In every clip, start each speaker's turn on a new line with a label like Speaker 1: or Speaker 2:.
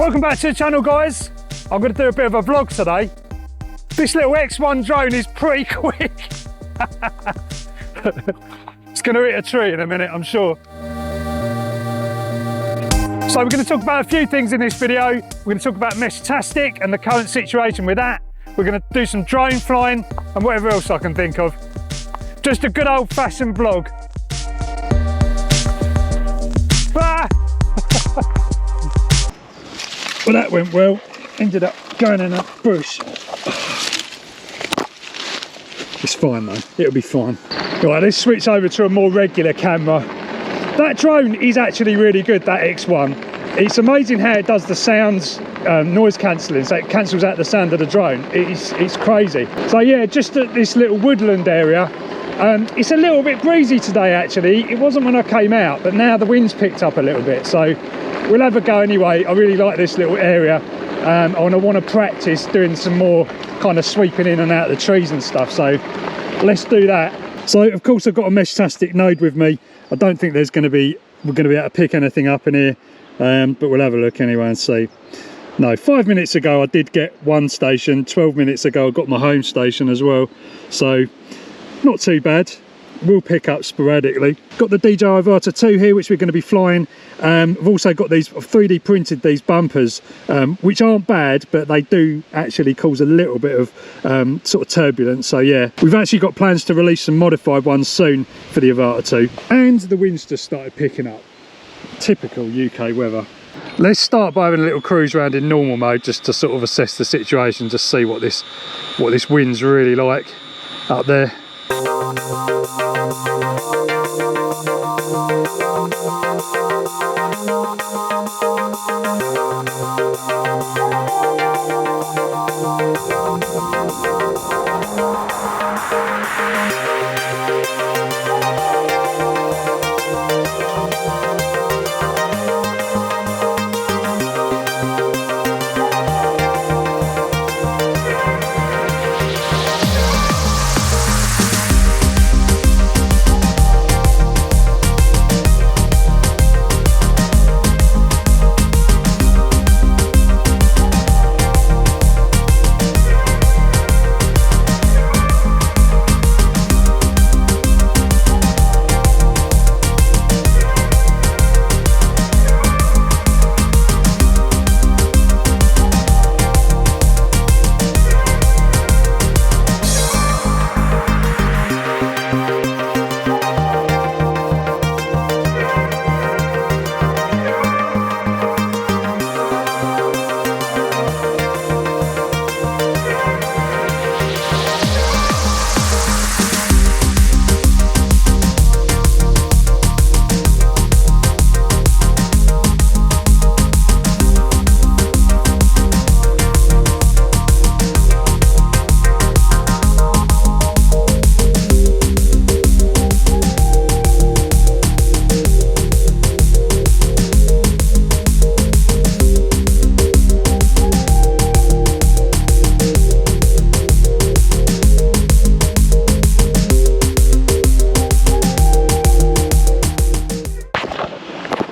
Speaker 1: Welcome back to the channel, guys. I'm going to do a bit of a vlog today. This little X1 drone is pretty quick. It's going to hit a tree in a minute, I'm sure. So we're going to talk about a few things in this video. We're going to talk about Meshtastic and the current situation with that. We're going to do some drone flying and whatever else I can think of. Just a good old-fashioned vlog. Ah! Well, that went well. Ended up going in a bush. It's fine though, it'll be fine. Right, let's switch over to a more regular camera. That drone is actually really good, that X1. It's amazing how it does the sounds, noise cancelling, so it cancels out the sound of the drone. It's crazy. So yeah, just at this little woodland area. It's a little bit breezy today actually. It wasn't when I came out, but now the wind's picked up a little bit. So we'll have a go anyway. I really like this little area. And I want to practice doing some more kind of sweeping in and out of the trees and stuff. So let's do that. So of course I've got a Meshtastic node with me. I don't think we're going to be able to pick anything up in here. But we'll have a look anyway and see. No, 5 minutes ago I did get one station. 12 minutes ago I got my home station as well. So not too bad. We'll pick up sporadically. Got the DJI Avata 2 here, which we're going to be flying. I've also got these 3D printed these bumpers, which aren't bad, but they do actually cause a little bit of sort of turbulence. So yeah, we've actually got plans to release some modified ones soon for the Avata 2. And the wind's just started picking up. Typical UK weather. Let's start by having a little cruise around in normal mode, just to sort of assess the situation, just see what this wind's really like up there.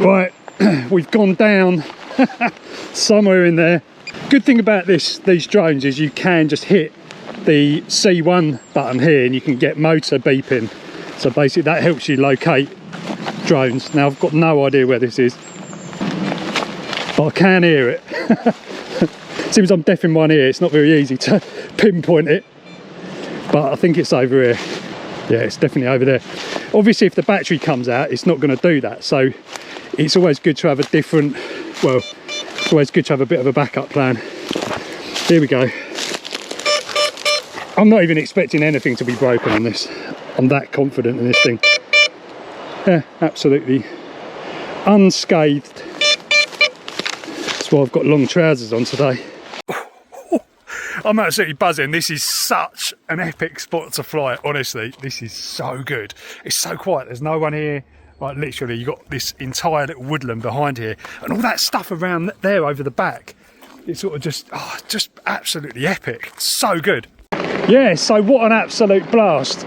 Speaker 1: Right, we've gone down somewhere in there. Good thing about these drones is you can just hit the C1 button here and you can get motor beeping. So basically that helps you locate drones. Now I've got no idea where this is, but I can hear it. Seems I'm deaf in one ear, it's not very easy to pinpoint it, but I think it's over here. Yeah, it's definitely over there. Obviously if the battery comes out, it's not going to do that. So it's always good to have a different, well, it's always good to have a bit of a backup plan. Here we go. I'm not even expecting anything to be broken on this. I'm that confident in this thing. Yeah, absolutely unscathed. That's why I've got long trousers on today. I'm absolutely buzzing. This is such an epic spot to fly, honestly. This is so good. It's so quiet, there's no one here. Like literally, you've got this entire little woodland behind here and all that stuff around there over the back. It's sort of just absolutely epic. So good. Yeah, so what an absolute blast.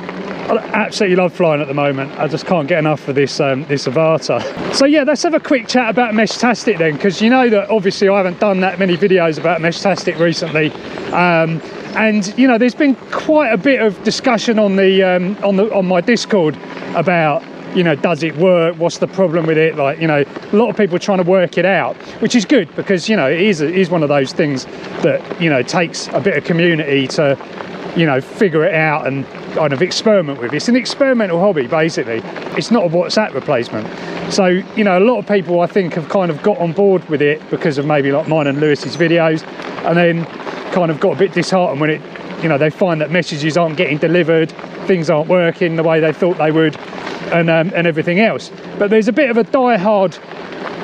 Speaker 1: I absolutely love flying at the moment. I just can't get enough of this this Avata. So yeah, let's have a quick chat about Meshtastic then, because you know that obviously I haven't done that many videos about Meshtastic recently, and you know there's been quite a bit of discussion on the on my Discord about, you know, does it work, what's the problem with it, like, you know, a lot of people trying to work it out, which is good, because, you know, it is one of those things that, you know, takes a bit of community to, you know, figure it out and kind of experiment with. It's an experimental hobby, basically. It's not a WhatsApp replacement. So, you know, a lot of people I think have kind of got on board with it because of maybe like mine and Lewis's videos, and then kind of got a bit disheartened when it, you know, they find that messages aren't getting delivered, things aren't working the way they thought they would, and everything else. But there's a bit of a die-hard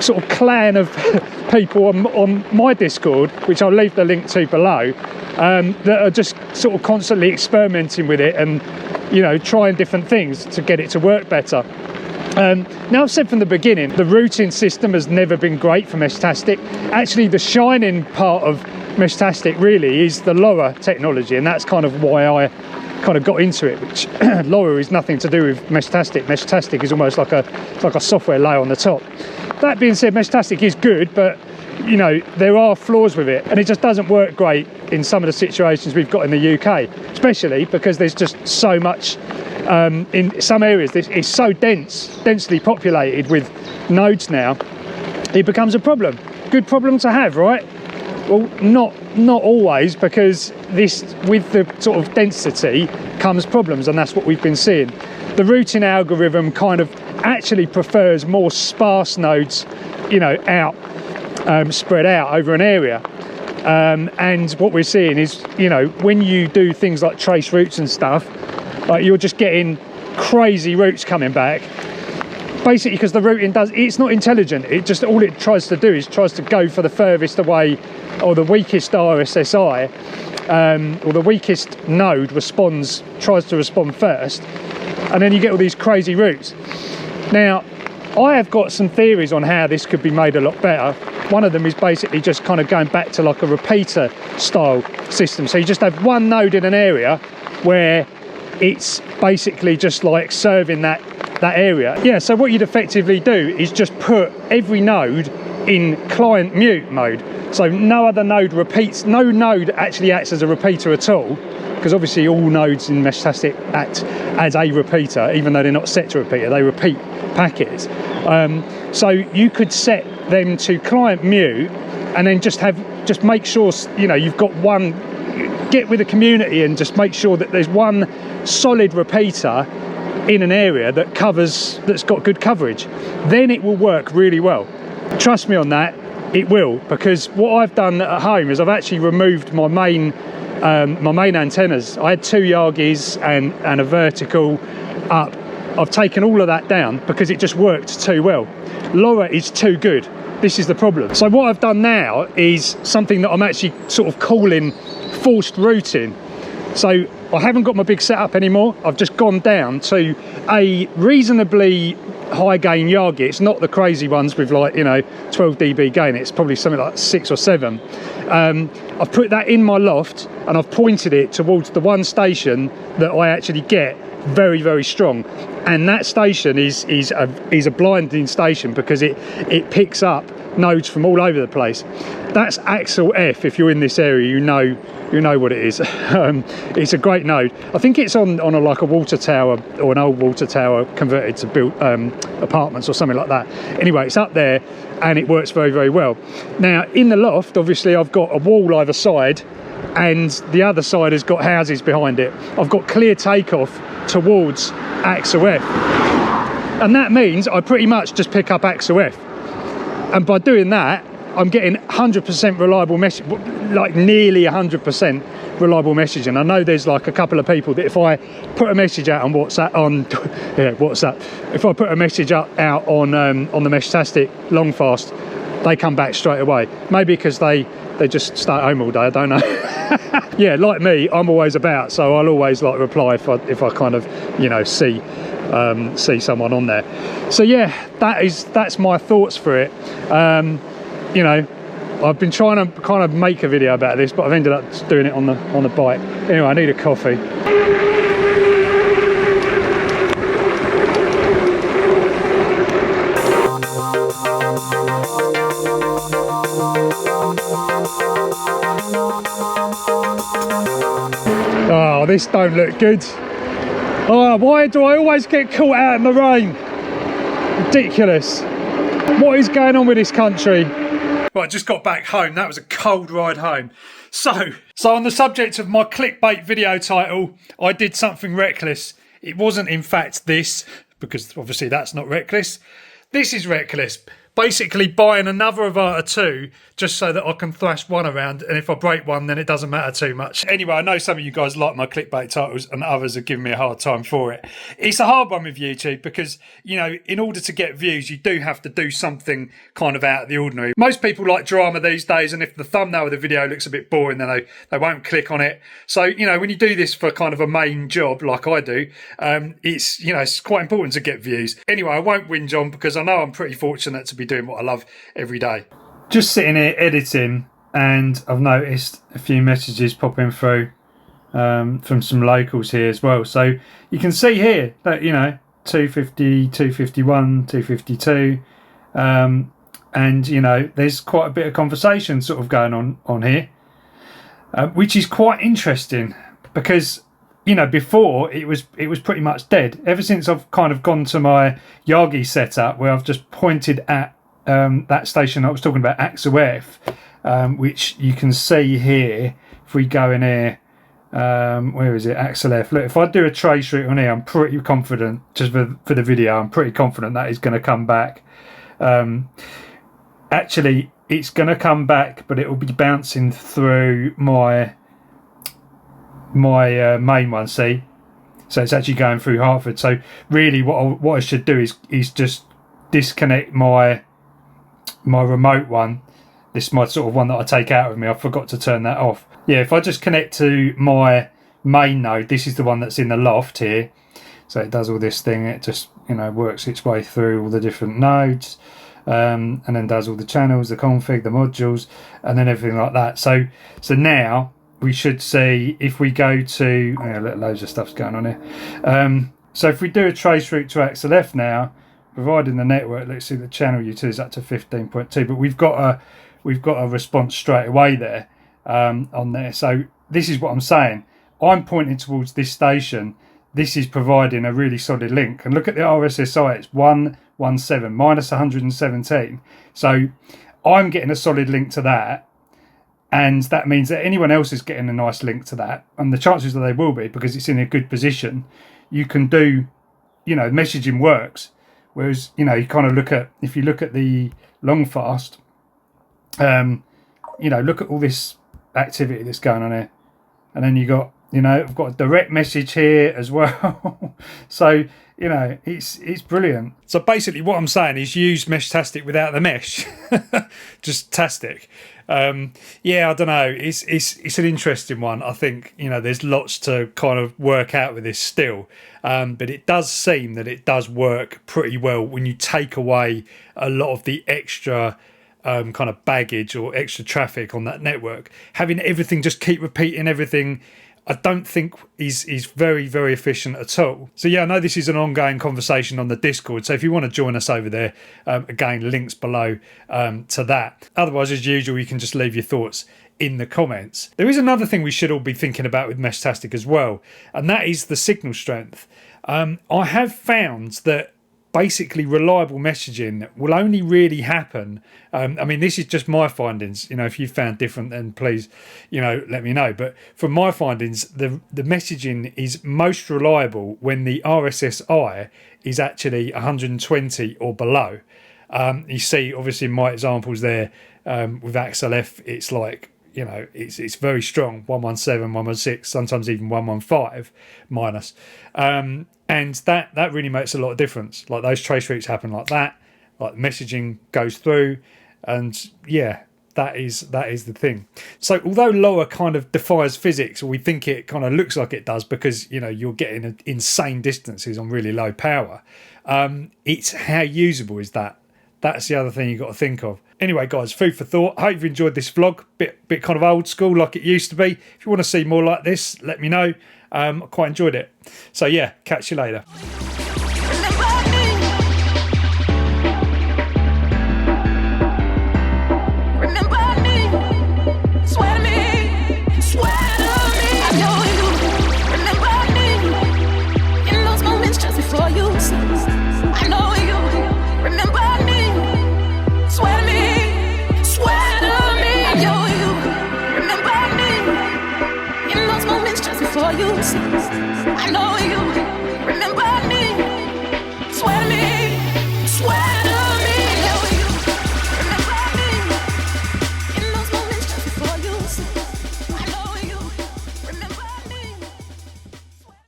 Speaker 1: sort of clan of people on my Discord, which I'll leave the link to below, that are just sort of constantly experimenting with it and, you know, trying different things to get it to work better. Now, I've said from the beginning, the routing system has never been great for Meshtastic. Actually, the shining part of Meshtastic really is the LoRa technology, and that's kind of why I kind of got into it, which LoRa is nothing to do with Meshtastic. Meshtastic is almost like a software layer on the top. That being said, Meshtastic is good, but, you know, there are flaws with it, and it just doesn't work great in some of the situations we've got in the UK, especially because there's just so much in some areas. It's so densely populated with nodes now, it becomes a problem. Good problem to have, right? Well, not always, because this, with the sort of density comes problems, and that's what we've been seeing. The routing algorithm kind of actually prefers more sparse nodes, you know, spread out over an area. And what we're seeing is, you know, when you do things like trace routes and stuff, like, you're just getting crazy routes coming back, basically because the routing it's not intelligent. It just, all it tries to do is tries to go for the furthest away, or the weakest RSSI, or the weakest node tries to respond first, and then you get all these crazy routes. Now, I have got some theories on how this could be made a lot better. One of them is basically just kind of going back to like a repeater style system. So you just have one node in an area where it's basically just like serving that area. Yeah, so what you'd effectively do is just put every node in client mute mode. So no other node repeats, no node actually acts as a repeater at all, because obviously all nodes in Meshtastic act as a repeater, even though they're not set to repeater, they repeat packets. So you could set them to client mute, and then just make sure, you know, you've got one, get with the community and just make sure that there's one solid repeater in an area that's got good coverage. Then it will work really well. Trust me on that, it will, because what I've done at home is I've actually removed my main antennas. I had 2 Yagis and a vertical up. I've taken all of that down because it just worked too well. LoRa is too good. This is the problem. So what I've done now is something that I'm actually sort of calling forced routing. So I haven't got my big setup anymore. I've just gone down to a reasonably high gain Yagi. It's not the crazy ones with, like, you know, 12 dB gain. It's probably something like 6 or 7. I've put that in my loft and I've pointed it towards the one station that I actually get very, very strong, and that station is a blinding station because it picks up nodes from all over the place. That's Axel F. If you're in this area, you know what it is. It's a great node. I think it's on like a water tower, or an old water tower converted to build apartments or something like that. Anyway, it's up there and it works very, very well. Now in the loft, obviously I've got a wall either side, and the other side has got houses behind it. I've got clear takeoff towards Axel F, and that means I pretty much just pick up Axel F, and by doing that I'm getting 100% reliable message, like nearly 100% reliable messaging. I know there's like a couple of people that if I put a message out on WhatsApp, if I put a message out on the Meshtastic long fast, they come back straight away. Maybe because they just stay at home all day, I don't know. Yeah, like me, I'm always about, so I'll always like reply if I kind of, you know, see someone on there. So yeah, that's my thoughts for it. You know, I've been trying to kind of make a video about this, but I've ended up doing it on the bike. Anyway, I need a coffee. this don't look good. Oh, why do I always get caught out in the rain? Ridiculous. What is going on with this country? Right, I just got back home. That was a cold ride home. So on the subject of my clickbait video title, I did something reckless. It wasn't in fact this, because obviously that's not reckless. This is reckless. Basically buying another Avata 2 just so that I can thrash one around, and if I break one then it doesn't matter too much. Anyway, I know some of you guys like my clickbait titles and others are giving me a hard time for it. It's a hard one with YouTube because, you know, in order to get views you do have to do something kind of out of the ordinary. Most people like drama these days, and if the thumbnail of the video looks a bit boring then they won't click on it. So, you know, when you do this for kind of a main job like I do, it's, you know, it's quite important to get views. Anyway, I won't whinge on because I know I'm pretty fortunate to be doing what I love every day. Just sitting here editing, and I've noticed a few messages popping through from some locals here as well. So you can see here that, you know, 250, 251, 252, and you know, there's quite a bit of conversation sort of going on here, which is quite interesting because, you know, before it was pretty much dead. Ever since I've kind of gone to my Yagi setup where I've just pointed at that station I was talking about, Axel F, which you can see here. If we go in here, where is it? Axel F. Look, if I do a trace route on here, I'm pretty confident, just for the video, I'm pretty confident that is going to come back. Actually, it's going to come back, but it will be bouncing through my main one. See, so it's actually going through Hartford. So really, what I should do is just disconnect my remote one. This is my sort of one that I take out with me. I forgot to turn that off. Yeah, if I just connect to my main node, this is the one that's in the loft here. So it does all this thing. It just, you know, works its way through all the different nodes, and then does all the channels, the config, the modules, and then everything like that. So now we should see, if we go to, loads of stuff's going on here. So if we do a trace route to Axel F now, providing the network, let's see, the channel U2 is up to 15.2, but we've got a response straight away there on there. So this is what I'm saying. I'm pointing towards this station. This is providing a really solid link. And look at the RSSI, it's 117 minus 117. So I'm getting a solid link to that. And that means that anyone else is getting a nice link to that. And the chances that they will be, because it's in a good position, you can do, you know, messaging works. Whereas, you know, you kind of look at, if you look at the long fast, you know, look at all this activity that's going on here. And then you got, you know, I've got a direct message here as well. So, you know, it's brilliant. So basically what I'm saying is use Meshtastic without the mesh. Just tastic. Yeah, I don't know. It's an interesting one. I think, you know, there's lots to kind of work out with this still. But it does seem that it does work pretty well when you take away a lot of the extra kind of baggage or extra traffic on that network. Having everything just keep repeating everything, I don't think is very, very efficient at all. So yeah, I know this is an ongoing conversation on the Discord, so if you want to join us over there, again, links below to that. Otherwise, as usual, you can just leave your thoughts in the comments. There is another thing we should all be thinking about with Meshtastic as well, and that is the signal strength. I have found that basically reliable messaging will only really happen, I mean, this is just my findings, you know, if you've found different then please, you know, let me know, but from my findings the messaging is most reliable when the RSSI is actually 120 or below. You see obviously in my examples there, with Axel F, it's like, you know, it's very strong, 117, 116, sometimes even 115 minus. And that really makes a lot of difference. Like those trace routes happen like that, like messaging goes through, and yeah, that is the thing. So although lower kind of defies physics, or we think it kind of looks like it does because, you know, you're getting insane distances on really low power, it's how usable is that. That's the other thing you've got to think of. Anyway, guys, food for thought. I hope you've enjoyed this vlog. Bit kind of old school like it used to be. If you want to see more like this, let me know. I quite enjoyed it. So yeah, catch you later.
Speaker 2: Remember me, swear to me, I know you. for you. I know